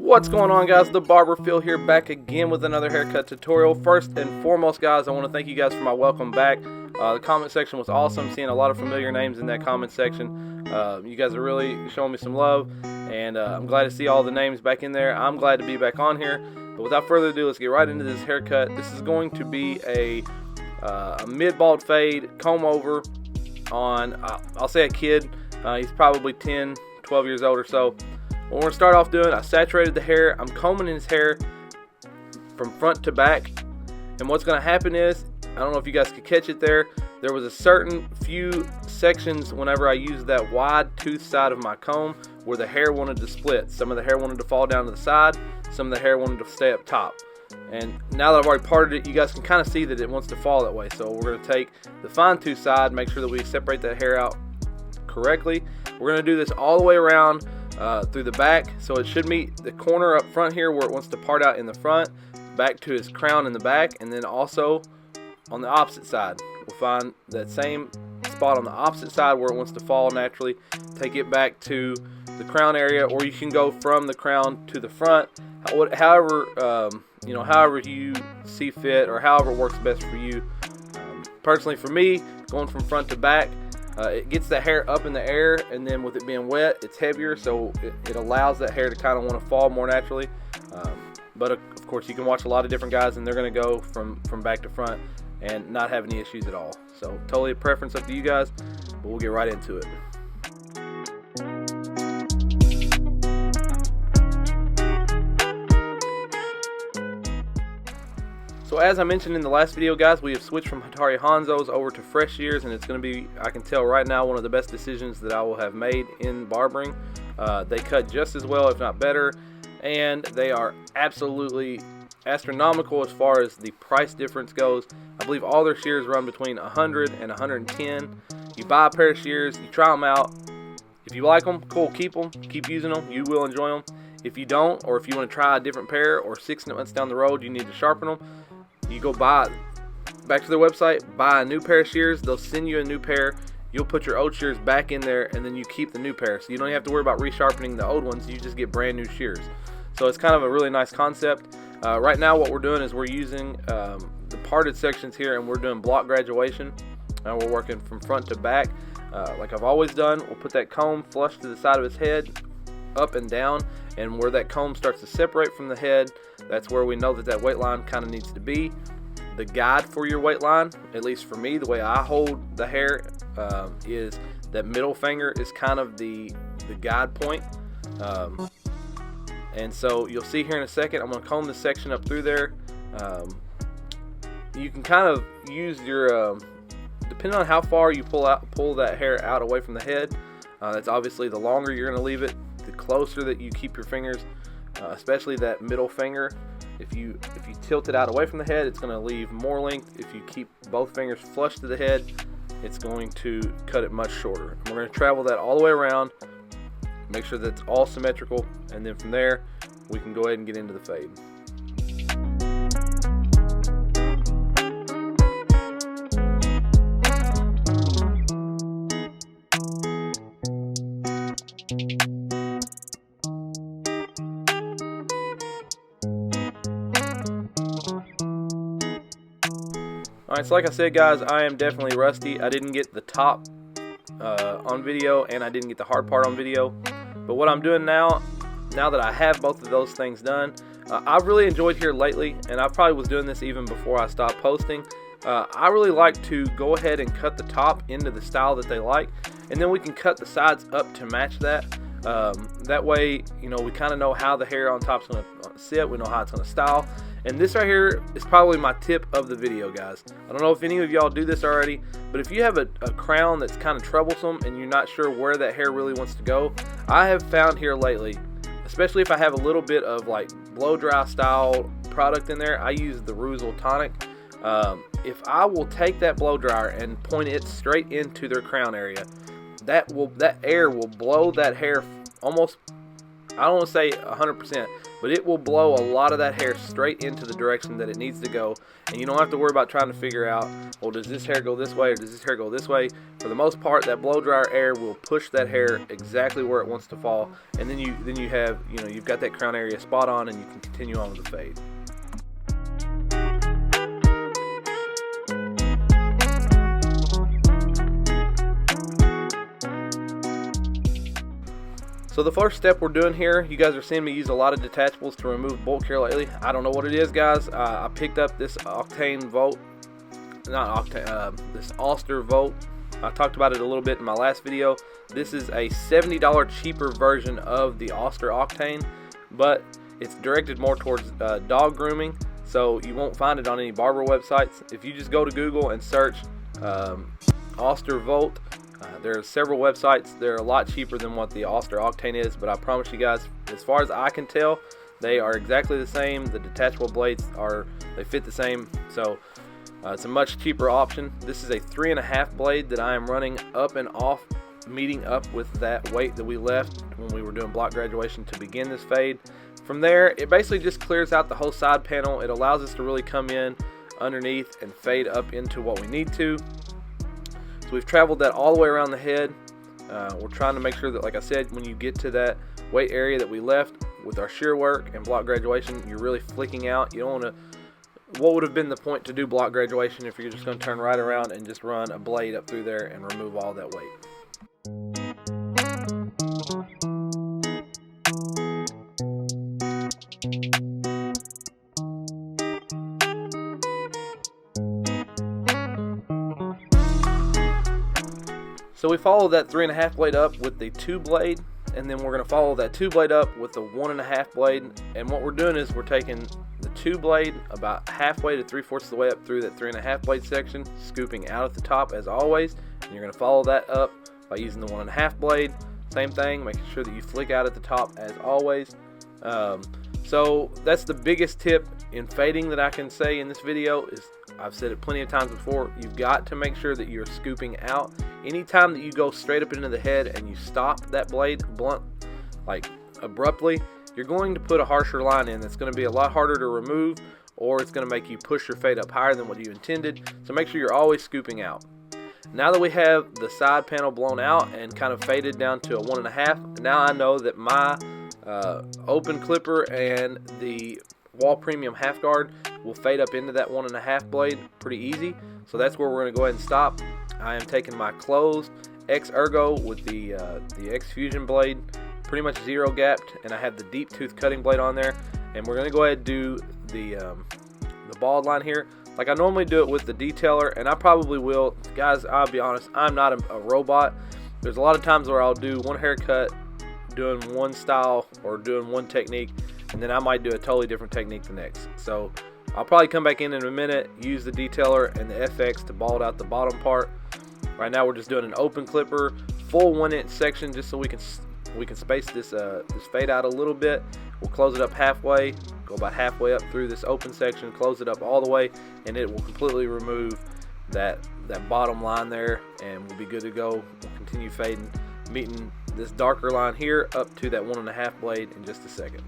What's going on, guys? The Barber Phil here, back again with another haircut tutorial. First and foremost, guys, I want to thank you guys for my welcome back. The comment section was awesome, seeing a lot of familiar names in that comment section. You guys are really showing me some love, and I'm glad to see all the names back in there. I'm glad to be back on here. But without further ado, let's get right into this haircut. This is going to be a mid-bald fade, comb over on, I'll say a kid. He's probably 10, 12 years old or so. What we're going to start off doing, I saturated the hair. I'm combing his hair from front to back. And what's going to happen is, I don't know if you guys could catch it there, there was a certain few sections whenever I used that wide tooth side of my comb where the hair wanted to split. Some of the hair wanted to fall down to the side, some of the hair wanted to stay up top. And now that I've already parted it, you guys can kind of see that it wants to fall that way. So we're going to take the fine tooth side, make sure that we separate that hair out correctly. We're going to do this all the way around through the back, so it should meet the corner up front here where it wants to part out in the front, back to his crown in the back, and then also on the opposite side. We'll find that same spot on the opposite side where it wants to fall naturally, take it back to the crown area, or you can go from the crown to the front, however however you see fit, or however works best for you. Personally, for me, going from front to back, it gets the hair up in the air, and then with it being wet, it's heavier, so it allows that hair to kind of want to fall more naturally. But of course, you can watch a lot of different guys, and they're going to go from back to front and not have any issues at all. So totally a preference up to you guys, but we'll get right into it. So as I mentioned in the last video, guys, we have switched from Hatari Hanzos over to fresh shears, and it's going to be, I can tell right now, one of the best decisions that I will have made in barbering. They cut just as well, if not better, and they are absolutely astronomical as far as the price difference goes. I believe all their shears run between 100 and 110. You buy a pair of shears, you try them out. If you like them, cool, keep them, keep using them, you will enjoy them. If you don't, or if you want to try a different pair, or 6 months down the road you need to sharpen them, you go back to their website, buy a new pair of shears. They'll send you a new pair. You'll put your old shears back in there, and then you keep the new pair. So you don't have to worry about resharpening the old ones. You just get brand new shears. So it's kind of a really nice concept. Right now what we're doing is we're using the parted sections here, and we're doing block graduation. And we're working from front to back. Like I've always done, we'll put that comb flush to the side of his head, up and down, and where that comb starts to separate from the head, that's where we know that that weight line kind of needs to be. The guide for your weight line, at least for me, the way I hold the hair, is that middle finger is kind of the guide point. And so you'll see here in a second, I'm going to comb this section up through there. You can kind of use your, depending on how far you pull that hair out away from the head, that's obviously the longer you're going to leave it, the closer that you keep your fingers, especially that middle finger. If you tilt it out away from the head, it's going to leave more length. If you keep both fingers flush to the head, it's going to cut it much shorter. And we're going to travel that all the way around, make sure that it's all symmetrical, and then from there we can go ahead and get into the fade. Alright, so like I said, guys, I am definitely rusty. I didn't get the top on video, and I didn't get the hard part on video. But what I'm doing now that I have both of those things done, I've really enjoyed here lately, and I probably was doing this even before I stopped posting. I really like to go ahead and cut the top into the style that they like, and then we can cut the sides up to match that. That way, you know, we kind of know how the hair on top is going to sit, we know how it's going to style. And this right here is probably my tip of the video, guys. I don't know if any of y'all do this already, but if you have a crown that's kind of troublesome and you're not sure where that hair really wants to go, I have found here lately, especially if I have a little bit of like blow dry style product in there, I use the Ruzel Tonic. If I will take that blow dryer and point it straight into their crown area, that air will blow that hair almost, I don't want to say 100%, but it will blow a lot of that hair straight into the direction that it needs to go, and you don't have to worry about trying to figure out, well, does this hair go this way or does this hair go this way? For the most part, that blow dryer air will push that hair exactly where it wants to fall, and then you have, you've got that crown area spot on, and you can continue on with the fade. So the first step we're doing here, you guys are seeing me use a lot of detachables to remove bulk hair lately. I don't know what it is, guys. I picked up this Octane Volt, this Auster Volt. I talked about it a little bit in my last video. This is a $70 cheaper version of the Auster Octane, but it's directed more towards dog grooming, so you won't find it on any barber websites. If you just go to Google and search Auster Volt, there are several websites. They're a lot cheaper than what the Auster Octane is, but I promise you guys, as far as I can tell, they are exactly the same. The detachable blades they fit the same, so it's a much cheaper option. This is a 3.5 blade that I am running up and off, meeting up with that weight that we left when we were doing block graduation to begin this fade. From there, it basically just clears out the whole side panel. It allows us to really come in underneath and fade up into what we need to. So we've traveled that all the way around the head. We're trying to make sure that, like I said, when you get to that weight area that we left with our shear work and block graduation, you're really flicking out. You don't want to, what would have been the point to do block graduation if you're just going to turn right around and just run a blade up through there and remove all that weight. So we follow that 3.5 blade up with the 2 blade, and then we're going to follow that 2 blade up with the 1.5 blade. And what we're doing is we're taking the 2 blade about halfway to 3/4 of the way up through that 3.5 blade section, scooping out at the top as always. And you're going to follow that up by using the 1.5 blade. Same thing, making sure that you flick out at the top as always. So that's the biggest tip in fading that I can say in this video. Is I've said it plenty of times before, you've got to make sure that you're scooping out. Anytime that you go straight up into the head and you stop that blade blunt, like abruptly, you're going to put a harsher line in that's going to be a lot harder to remove, or it's going to make you push your fade up higher than what you intended. So make sure you're always scooping out. Now that we have the side panel blown out and kind of faded down to a 1.5, now I know that my open clipper and the Wahl Premium half guard will fade up into that 1.5 blade pretty easy. So that's where we're going to go ahead and stop. I am taking my closed Ergo with the X Fusion blade, pretty much zero gapped, and I have the deep tooth cutting blade on there. And we're going to go ahead and do the bald line here like I normally do it with the detailer, and I probably will. Guys, I'll be honest, I'm not a robot. There's a lot of times where I'll do one haircut doing one style or doing one technique, and then I might do a totally different technique the next. So I'll probably come back in a minute, use the detailer and the FX to bald out the bottom part. Right now we're just doing an open clipper, full 1-inch section, just so we can space this fade out a little bit. We'll close it up halfway, go about halfway up through this open section, close it up all the way, and it will completely remove that bottom line there, and we'll be good to go. We'll continue fading, meeting this darker line here up to that 1.5 blade in just a second.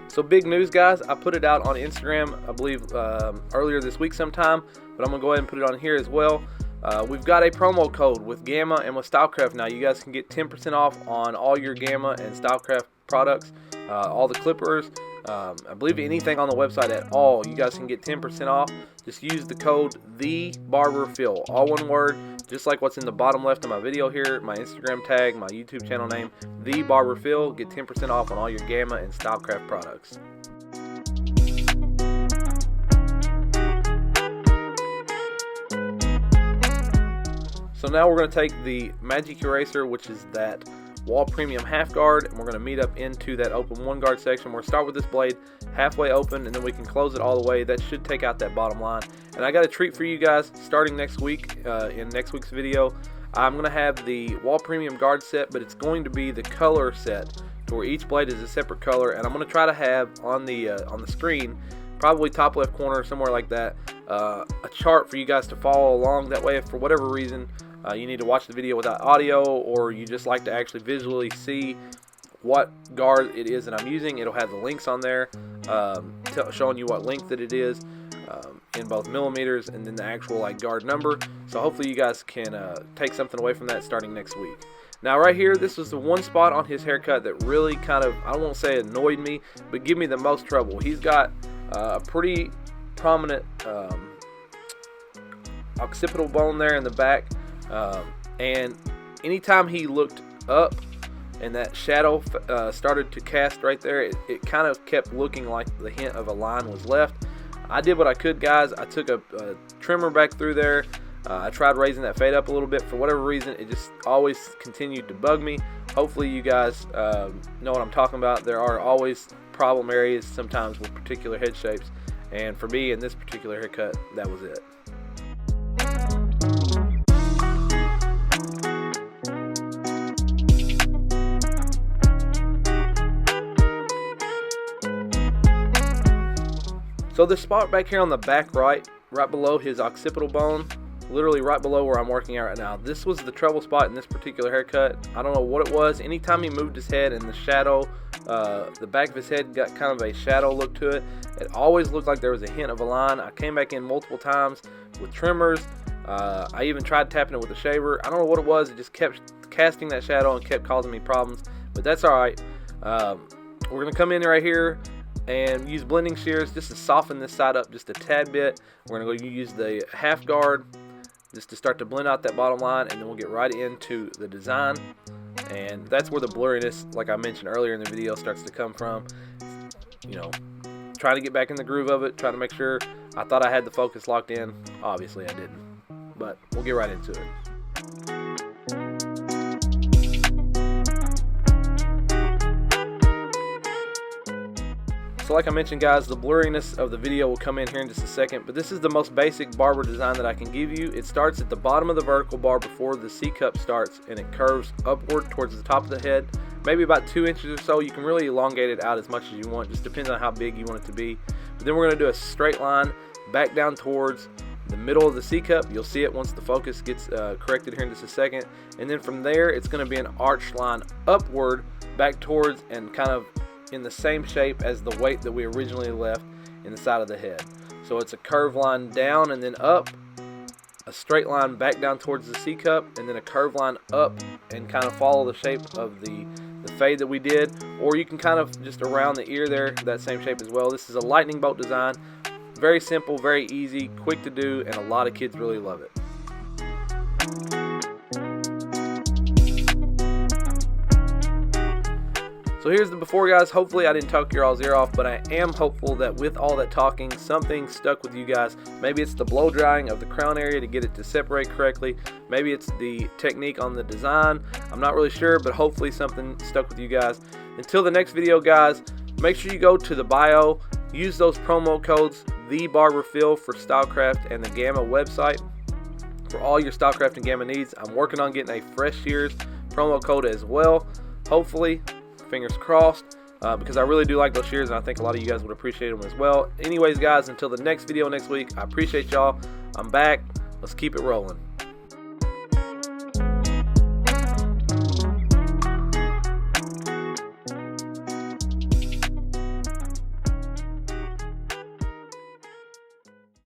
So big news, guys, I put it out on Instagram, I believe earlier this week sometime, but I'm going to go ahead and put it on here as well. We've got a promo code with Gamma and with Stylecraft now. You guys can get 10% off on all your Gamma and Stylecraft products, all the clippers. I believe anything on the website at all, you guys can get 10% off. Just use the code TheBarberPhil, all one word, just like what's in the bottom left of my video here, my Instagram tag, my YouTube channel name, TheBarberPhil. Get 10% off on all your Gamma and Stylecraft products. So now we're going to take the Magic Eraser, which is that Wahl Premium half guard, and we're going to meet up into that open 1 guard section. We're going to start with this blade halfway open, and then we can close it all the way. That should take out that bottom line. And I got a treat for you guys starting next week. In next week's video, I'm going to have the Wahl Premium Guard set, but it's going to be the color set to where each blade is a separate color, and I'm going to try to have on the screen, probably top left corner, somewhere like that, a chart for you guys to follow along. That way, if for whatever reason you need to watch the video without audio, or you just like to actually visually see what guard it is that I'm using, it'll have the links on there showing you what length that it is in both millimeters, and then the actual like guard number. So hopefully you guys can take something away from that starting next week. Now right here, this was the one spot on his haircut that really kind of, I don't want to say annoyed me, but give me the most trouble. He's got a pretty prominent occipital bone there in the back, and anytime he looked up and that shadow started to cast right there, it kind of kept looking like the hint of a line was left. I did what I could, guys. I took a trimmer back through there. I tried raising that fade up a little bit. For whatever reason, it just always continued to bug me. Hopefully you guys know what I'm talking about. There are always problem areas sometimes with particular head shapes, and for me in this particular haircut, that was it. So this spot back here on the back right below his occipital bone, literally right below where I'm working at right now, this was the trouble spot in this particular haircut. I don't know what it was. Anytime he moved his head and the shadow, the back of his head got kind of a shadow look to it, it always looked like there was a hint of a line. I came back in multiple times with trimmers. I even tried tapping it with a shaver. I don't know what it was. It just kept casting that shadow and kept causing me problems, but that's all right. We're going to come in right here and use blending shears just to soften this side up just a tad bit. We're going to go use the half guard just to start to blend out that bottom line, and then we'll get right into the design. And that's where the blurriness, like I mentioned earlier in the video, starts to come from. You know, trying to get back in the groove of it, trying to make sure. I thought I had the focus locked in. Obviously I didn't, but we'll get right into it. So like I mentioned, guys, the blurriness of the video will come in here in just a second, but this is the most basic barber design that I can give you. It starts at the bottom of the vertical bar before the C-cup starts, and it curves upward towards the top of the head, maybe about 2 inches or so. You can really elongate it out as much as you want, just depends on how big you want it to be. But then we're going to do a straight line back down towards the middle of the C-cup. You'll see it once the focus gets corrected here in just a second. And then from there, it's going to be an arch line upward back towards and kind of in the same shape as the weight that we originally left in the side of the head. So it's a curved line down and then up, a straight line back down towards the C-cup, and then a curved line up and kind of follow the shape of the fade that we did. Or you can kind of just around the ear there, that same shape as well. This is a lightning bolt design. Very simple, very easy, quick to do, and a lot of kids really love it. So here's the before, guys. Hopefully I didn't talk your all's ear off, but I am hopeful that with all that talking, something stuck with you guys. Maybe it's the blow drying of the crown area to get it to separate correctly. Maybe it's the technique on the design. I'm not really sure, but hopefully something stuck with you guys. Until the next video, guys, make sure you go to the bio, use those promo codes, TheBarberPhil for Stylecraft and the Gamma website for all your Stylecraft and Gamma needs. I'm working on getting a Fresh Shears promo code as well. Hopefully, fingers crossed, because I really do like those shears, and I think a lot of you guys would appreciate them as well. Anyways, guys, until the next video next week, I appreciate y'all. I'm back. Let's keep it rolling.